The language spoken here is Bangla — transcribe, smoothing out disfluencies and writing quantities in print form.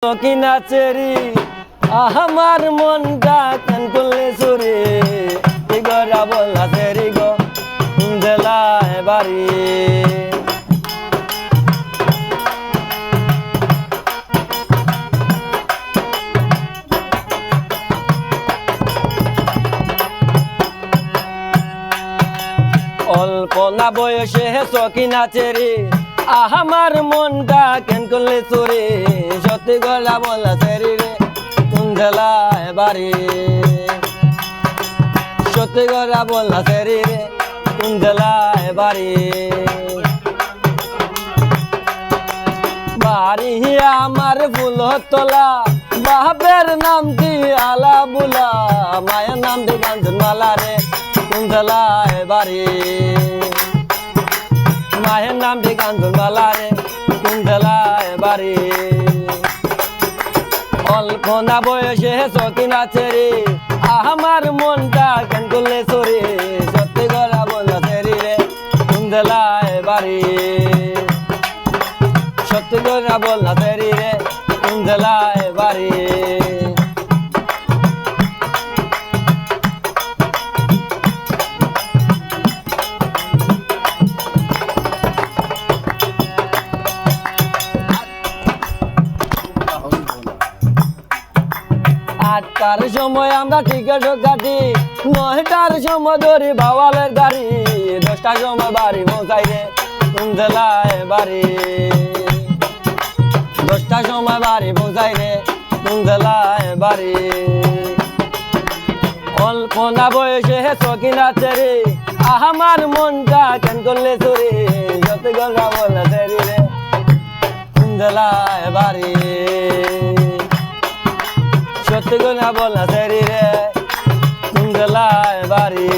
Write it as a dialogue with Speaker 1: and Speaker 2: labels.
Speaker 1: কি নাচেরি আমার মনটা কেন করলে চুরি গরা বলা সেরি গো দেলায় বাড়ি অল্প না বয়সে সখী নাচেরি আমার মনটা কেন করলে চুরি সত্যি গলা বলা সেরি রে কুঞ্জলায় বাড়ি সত্যি গলা বলা সেরি রে কুঞ্জলায় বাড়ি বাড়ি আমার ফুল তোলা বাপের নামটি আলা বুলা মায়ের নামটি কাঞ্চন মালা রে কুঞ্জলায় বাড়ি মায়ের নামটি কাঞ্চন মালা রে কুঞ্জলায় বাড়ি অল্প না বয়সে সখী নাচেরি আমার মনটা কেন করলে চুরি সত্যি গলা বলা সেরি রে কুঞ্জলায় বাড়ি সত্যি গলা বলা সেরি রে কুঞ্জলায় বাড়ি আটটার সময় আমরা টিকিট কাটি 9টার সময় ধরি বাওয়ালের গাড়ি 10টার সময় বাড়ি পৌঁছাই রে কুঞ্জলায় বাড়ি 10টার সময় বাড়ি পৌঁছাই রে কুঞ্জলায় বাড়ি অল্প না বয়সে সখী নাচেরি আমার মনটা কেন করলে চুরি যত গলা বলা সেরি রে কুঞ্জলায় বাড়ি সত্যি গলা বলা সেরি রে কুঞ্জলায় বাড়ি।